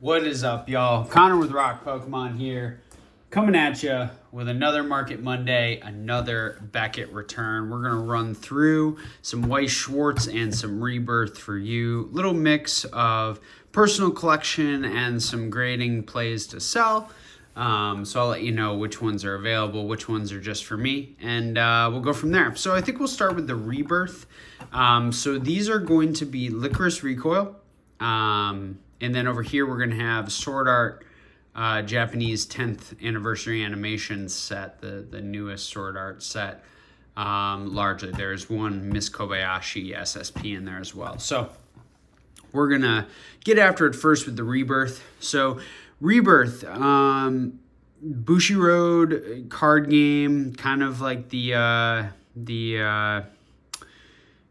What is up, y'all? Connor with RocPokemon here, coming at you with another Market Monday, another Beckett return. We're going to run through some Weiss Schwarz and some ReBirth for you. Little mix of personal collection and some grading plays to sell. So I'll let you know which ones are available, which ones are just for me, and we'll go from there. So I think we'll start with the ReBirth. So these are going to be Lycoris Recoil. And then over here, we're going to have Sword Art Japanese 10th Anniversary Animation set, the newest Sword Art set. Largely, there's one Miss Kobayashi SSP in there as well. So we're going to get after it first with the ReBirth. So ReBirth, Bushiroad card game, kind of like the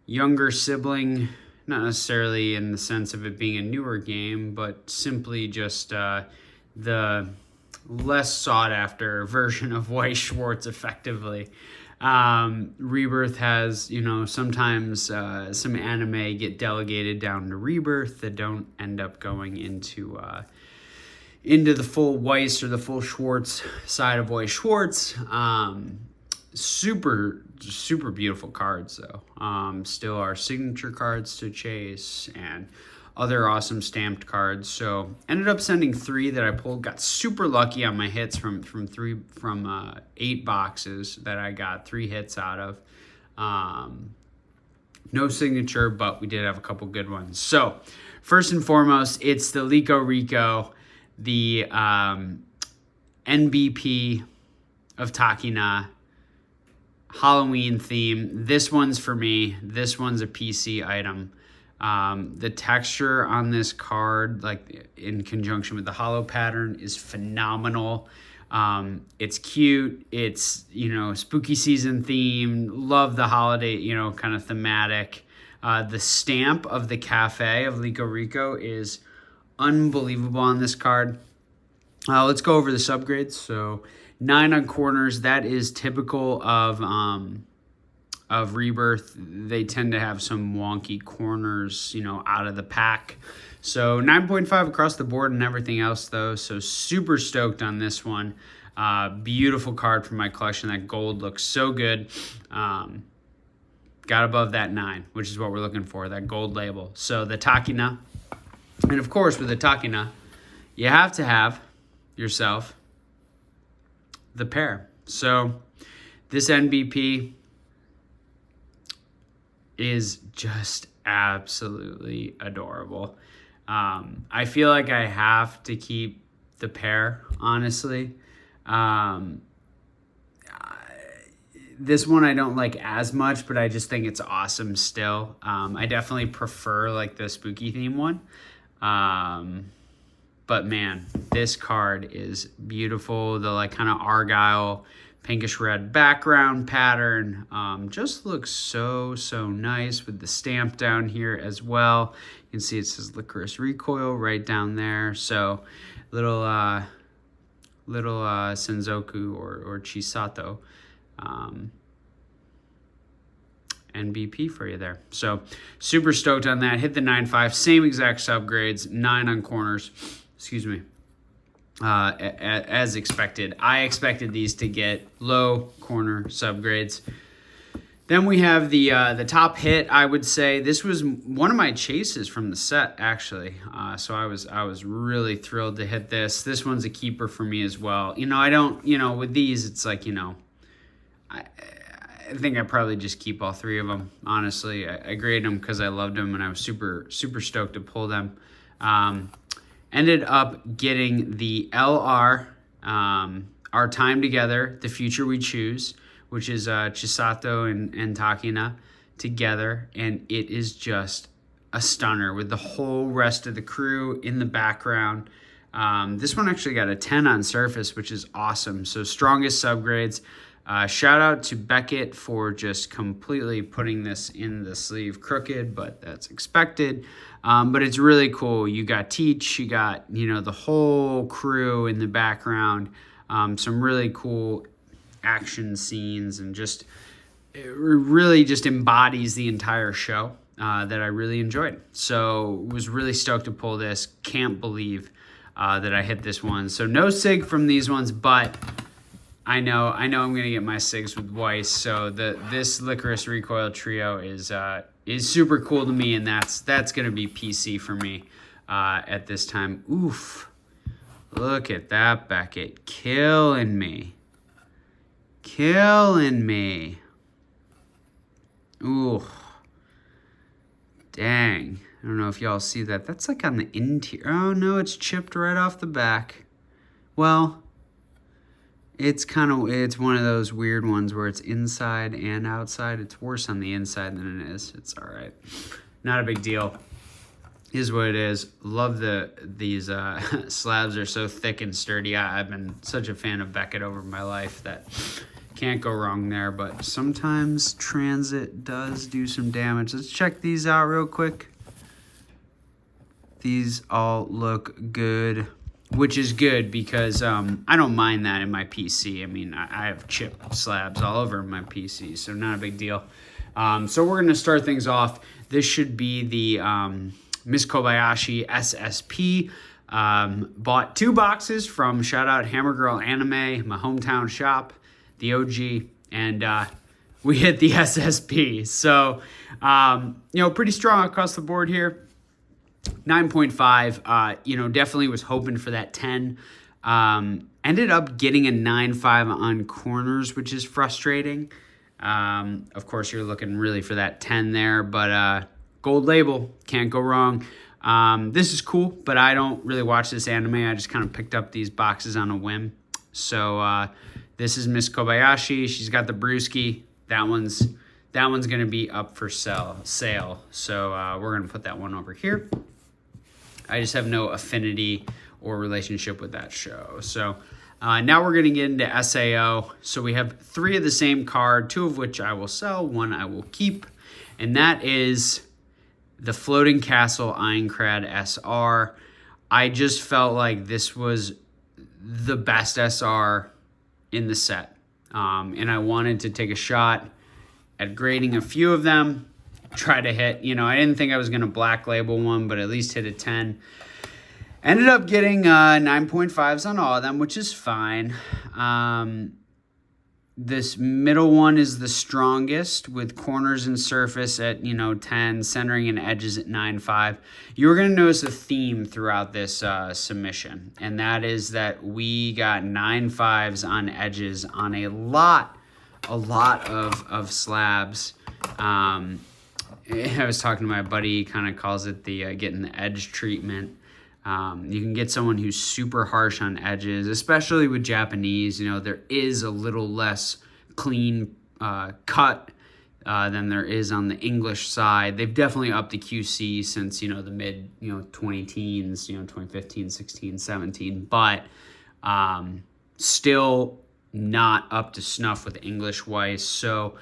younger sibling. Not necessarily in the sense of it being a newer game, but simply just the less sought-after version of Weiss Schwarz, effectively. ReBirth has, sometimes some anime get delegated down to ReBirth that don't end up going into the full Weiss or the full Schwarz side of Weiss Schwarz. Super beautiful cards, though. Still our signature cards to chase and other awesome stamped cards. So ended up sending 3 that I pulled. Got super lucky on my hits from 8 boxes that I got 3 hits out of. No signature, but we did have a couple good ones. So first and foremost, it's the Lycoris Recoil, the NBP of Takina. Halloween theme. This one's for me. This one's a PC item. The texture on this card, like in conjunction with the hollow pattern, is phenomenal. It's cute. It's, spooky season theme. Love the holiday, kind of thematic. The stamp of the cafe of Lycoris Recoil is unbelievable on this card. Let's go over the subgrades. So 9 on corners. That is typical of ReBirth. They tend to have some wonky corners, out of the pack. So 9.5 across the board and everything else, though. So super stoked on this one. Beautiful card for my collection. That gold looks so good. Got above that 9, which is what we're looking for, that gold label. So the Takina. And of course, with the Takina, you have to have yourself the pair. So this NBP is just absolutely adorable. I feel like I have to keep the pair, honestly. This one I don't like as much, but I just think it's awesome still. I definitely prefer like the spooky theme one. But man, this card is beautiful. The kind of Argyle pinkish red background pattern just looks so nice with the stamp down here as well. You can see it says Lycoris Recoil right down there. So little Senzoku or Chisato NBP for you there. So super stoked on that. Hit the 9.5, same exact subgrades, 9 on corners. Excuse me. As expected. I expected these to get low corner subgrades. Then we have the top hit. I would say this was one of my chases from the set, actually. So I was really thrilled to hit this. This one's a keeper for me as well. I don't, with these, it's like, I think I probably just keep all 3 of them. Honestly, I graded them because I loved them and I was super stoked to pull them. Ended up getting the LR, Our Time Together, The Future We Choose, which is Chisato and Takina together. And it is just a stunner with the whole rest of the crew in the background. This one actually got a 10 on surface, which is awesome. So strongest subgrades. Shout out to Beckett for just completely putting this in the sleeve crooked, but that's expected. But it's really cool. You got Teach, you got, the whole crew in the background. Some really cool action scenes and just, it really just embodies the entire show that I really enjoyed. So was really stoked to pull this. Can't believe that I hit this one. So no sig from these ones, but I know I'm gonna get my sigs with Weiss. So this Lycoris Recoil trio is super cool to me, and that's gonna be PC for me at this time. Oof. Look at that, Beckett. Killing me. Killing me. Ooh. Dang. I don't know if y'all see that. That's like on the interior. Oh, no, it's chipped right off the back. Well, it's one of those weird ones where it's inside and outside. It's worse on the inside than it is. It's all right. Not a big deal. Is what it is. Love these slabs are so thick and sturdy. I've been such a fan of Beckett over my life that can't go wrong there, but sometimes transit does do some damage. Let's check these out real quick. These all look good, which is good because I don't mind that in my PC. I mean, I have chip slabs all over my PC, so not a big deal. So we're going to start things off. This should be the Miss Kobayashi SSP. Bought 2 boxes from shout out Hammer Girl Anime, my hometown shop, the OG, and we hit the SSP. So, pretty strong across the board here. 9.5, definitely was hoping for that 10. Ended up getting a 9.5 on corners, which is frustrating. Of course, you're looking really for that 10 there, but gold label, can't go wrong. This is cool, but I don't really watch this anime. I just kind of picked up these boxes on a whim. So this is Miss Kobayashi. She's got the brewski. That one's going to be up for sale. So we're going to put that one over here. I just have no affinity or relationship with that show. So now we're going to get into SAO. So we have 3 of the same card, 2 of which I will sell, 1 I will keep. And that is the Floating Castle Aincrad SR. I just felt like this was the best SR in the set. And I wanted to take a shot at grading a few of them, try to hit, I didn't think I was going to black label one, but at least hit a 10. Ended up getting 9.5s on all of them, which is fine. This middle one is the strongest with corners and surface at, 10, centering and edges at 9.5. You're going to notice a theme throughout this submission, and that is that we got 9.5s on edges on a lot of slabs. I was talking to my buddy, he kind of calls it the getting the edge treatment. You can get someone who's super harsh on edges, especially with Japanese. There is a little less clean cut than there is on the English side. They've definitely upped the QC since, the mid, 20-teens, 2015, 16, 17, but still not up to snuff with English Weiss. So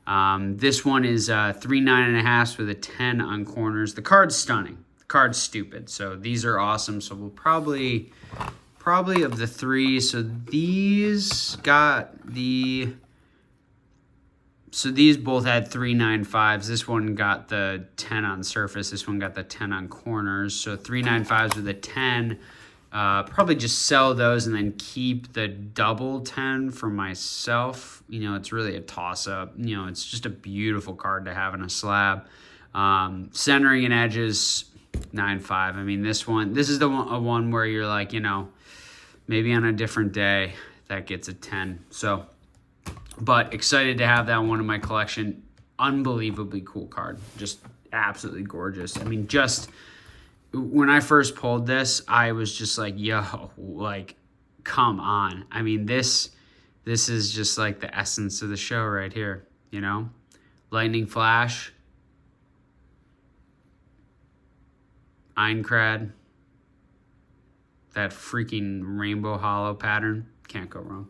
this one is 3 9.5s with a 10 on corners. The card's stunning. Card's stupid, so these are awesome. So we'll probably of the 3, so these both had 3 9.5s. This one got the 10 on surface, this one got the 10 on corners. So 3 9.5s with a 10. Probably just sell those and then keep the double 10 for myself. It's really a toss-up. It's just a beautiful card to have in a slab. Centering and edges, 9.5. I mean, this is the one where you're like, maybe on a different day that gets a 10. So, but excited to have that one in my collection. Unbelievably cool card. Just absolutely gorgeous. I mean, just when I first pulled this, I was just like, yo, like, come on. I mean, this is just like the essence of the show right here, Lightning Flash, Aincrad, that freaking rainbow hollow pattern. Can't go wrong.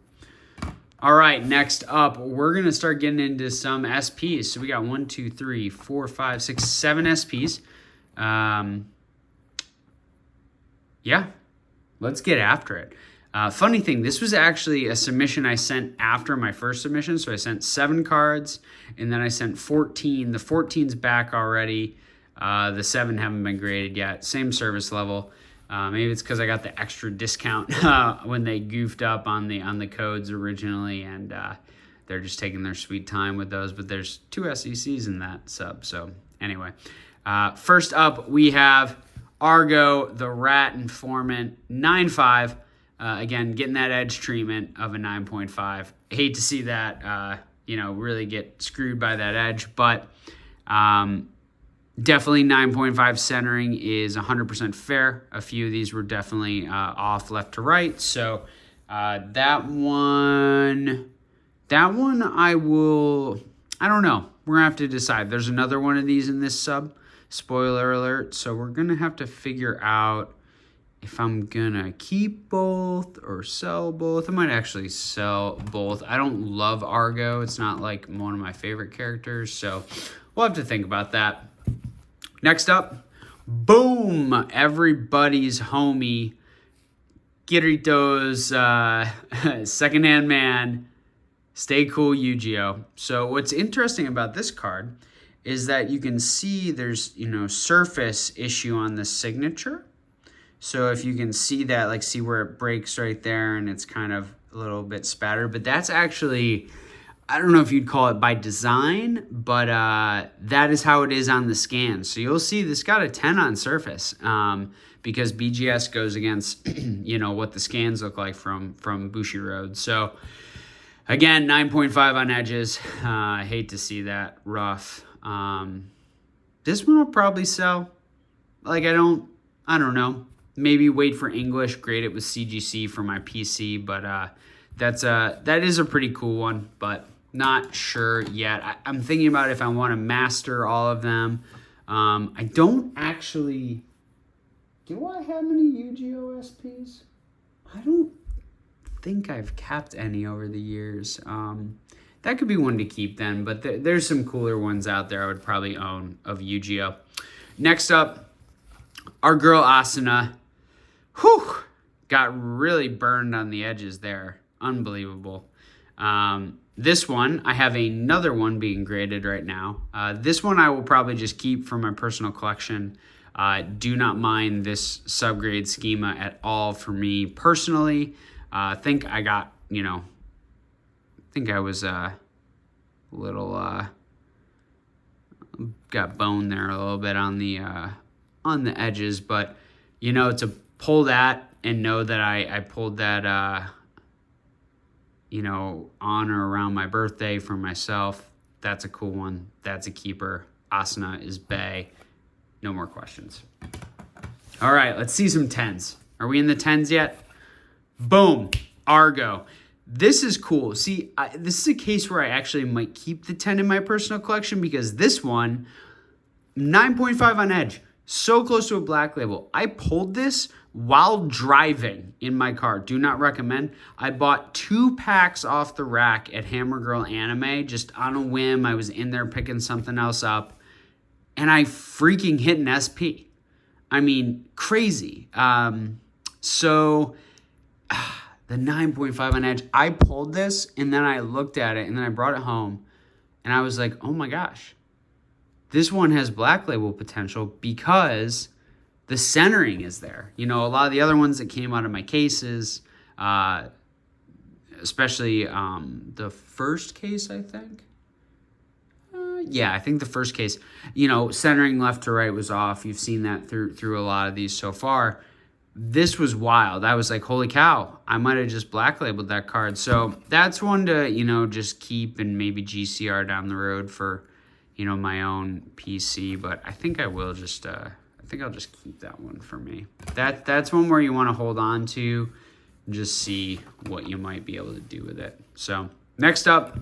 All right, next up, we're going to start getting into some SPs. So we got 1, 2, 3, 4, 5, 6, 7 SPs. Yeah, let's get after it. Funny thing, this was actually a submission I sent after my first submission. So I sent 7 cards, and then I sent 14. The 14's back already. The 7 haven't been graded yet. Same service level. Maybe it's because I got the extra discount when they goofed up on the codes originally, and they're just taking their sweet time with those. But there's 2 SECs in that sub. So anyway, first up we have Argo, the Rat Informant, 9.5. Again, getting that edge treatment of a 9.5. Hate to see that, really get screwed by that edge, but definitely 9.5 centering is 100% fair. A few of these were definitely off left to right. So that one I don't know. We're going to have to decide. There's another one of these in this sub. Spoiler alert. So we're going to have to figure out if I'm going to keep both or sell both. I might actually sell both. I don't love Argo. It's not like one of my favorite characters. So we'll have to think about that. Next up, boom, everybody's homie, Kirito's secondhand man, Stay Cool Yu-Gi-Oh! So what's interesting about this card is that you can see there's, surface issue on the signature. So if you can see that, like see where it breaks right there and it's kind of a little bit spattered, but that's actually, I don't know if you'd call it by design, but that is how it is on the scan. So you'll see this got a 10 on surface because BGS goes against, what the scans look like from Bushiroad. So again, 9.5 on edges. I hate to see that. Rough. This one will probably sell. Like I don't know. Maybe wait for English, grade it with CGC for my PC, but that is a pretty cool one, but not sure yet. I'm thinking about if I want to master all of them. I don't actually... Do I have any Yu-Gi-Oh! SPs? I don't think I've capped any over the years. That could be one to keep then, but there's some cooler ones out there I would probably own of Yu-Gi-Oh! Next up, our girl Asuna. Whew! Got really burned on the edges there. Unbelievable. This one, I have another one being graded right now. This one I will probably just keep for my personal collection. Do not mind this subgrade schema at all for me personally. I think I got, I think I was a little, got bone there a little bit on the edges, but, to pull that and know that I pulled that, on or around my birthday for myself. That's a cool one. That's a keeper. Asuna is bae. No more questions. All right, let's see some 10s. Are we in the 10s yet? Boom, Argo. This is cool. See, this is a case where I actually might keep the 10 in my personal collection because this one, 9.5 on edge, so close to a black label. I pulled this while driving in my car. Do not recommend. I bought 2 packs off the rack at Hammer Girl Anime just on a whim. I was in there picking something else up, and I freaking hit an SP. I mean, crazy. So the 9.5 on edge, I pulled this, and then I looked at it, and then I brought it home, and I was like, oh my gosh, this one has black label potential because the centering is there. A lot of the other ones that came out of my cases, especially the first case, I think. I think the first case, centering left to right was off. You've seen that through a lot of these so far. This was wild. I was like, holy cow, I might have just black labeled that card. So that's one to, just keep and maybe GCR down the road for, my own PC. But I think I will just... I think I'll just keep that one for me. That's one where you want to hold on to and just see what you might be able to do with it. So next up,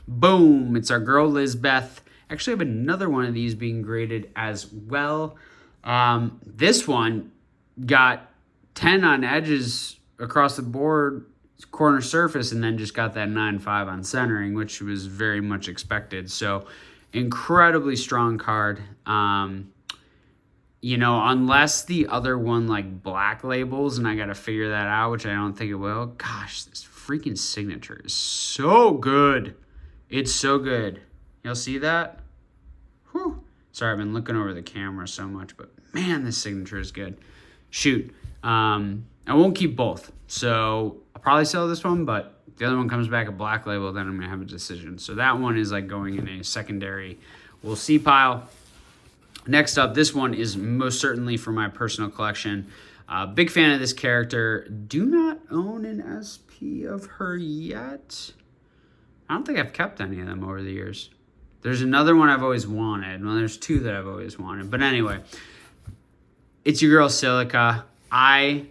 boom, it's our girl Lizbeth. Actually, I have another one of these being graded as well. This one got 10 on edges across the board, corner surface, and then just got that 9.5 on centering, which was very much expected. So incredibly strong card. Unless the other one like black labels and I got to figure that out, which I don't think it will. Gosh, this freaking signature is so good. It's so good. You'll see that? Whew. Sorry, I've been looking over the camera so much, but man, this signature is good. Shoot. I won't keep both. So I'll probably sell this one, but if the other one comes back a black label, then I'm going to have a decision. So that one is like going in a secondary we'll see pile. Next up, this one is most certainly for my personal collection. Big fan of this character. Do not own an SP of her yet. I don't think I've kept any of them over the years. There's another one I've always wanted. Well, there's two that I've always wanted. But anyway, it's your girl Silica. I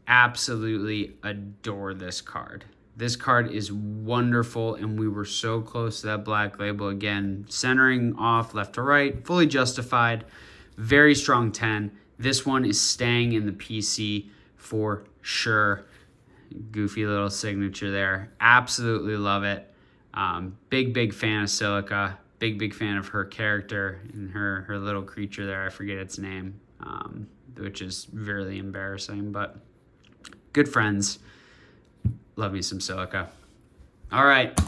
absolutely adore this card. This card is wonderful, and we were so close to that black label again. Centering off left to right, fully justified. Very strong 10. This one is staying in the PC for sure. Goofy little signature there. Absolutely love it. Big fan of Silica. Big fan of her character and her little creature there. I forget its name, which is really embarrassing, but good friends. Love me some Silica. All right,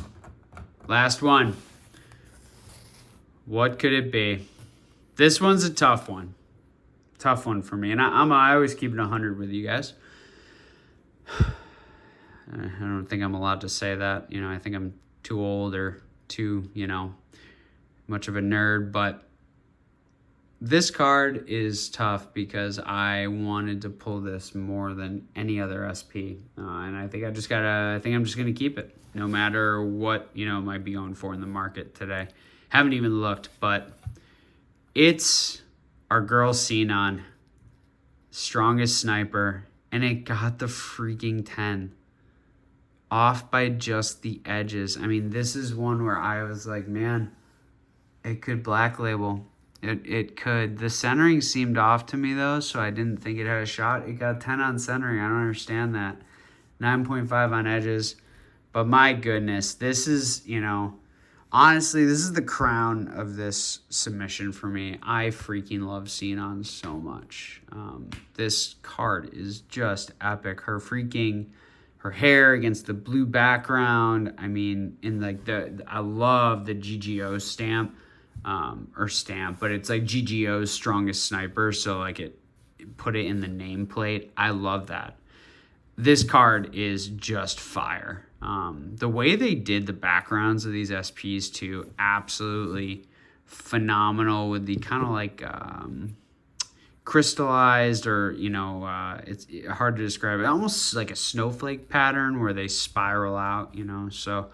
last one. What could it be? This one's a tough one. Tough one for me, and I always keep it 100 with you guys. I don't think I'm allowed to say that. You know, I think I'm too old or too, much of a nerd, but this card is tough because I wanted to pull this more than any other SP, and I think I'm just gonna keep it, no matter what it might be going for in the market today. Haven't even looked, but it's our girl Xenon, strongest sniper, and it got the freaking 10. Off by just the edges. I mean, this is one where I was like, man, it could black label. It could. The centering seemed off to me, though, so I didn't think it had a shot. It got 10 on centering. I don't understand that. 9.5 on edges. But my goodness, this is, honestly, this is the crown of this submission for me. I freaking love Xenon so much. This card is just epic. Her hair against the blue background. I mean, I love the GGO stamp. But it's like GGO's strongest sniper, so like it put it in the nameplate. I love that. This card is just fire. The way they did the backgrounds of these SPs too, absolutely phenomenal, with the kind of like crystallized, or it's hard to describe it, almost like a snowflake pattern where they spiral out, so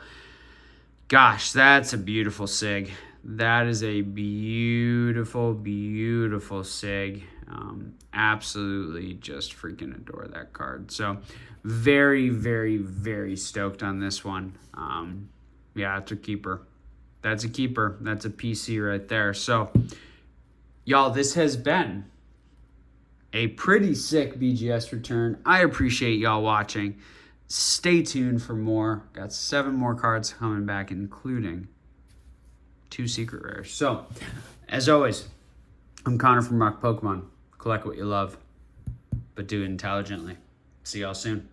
gosh, that's a beautiful sig. That is a beautiful sig. Absolutely just freaking adore that card. So very stoked on this one. Yeah, it's a keeper. That's a keeper. That's a PC right there. So y'all, this has been a pretty sick BGS return. I appreciate y'all watching. Stay tuned for more. Got 7 more cards coming back, including 2 secret rares. So, as always, I'm Connor from RocPokemon. Collect what you love, but do it intelligently. See y'all soon.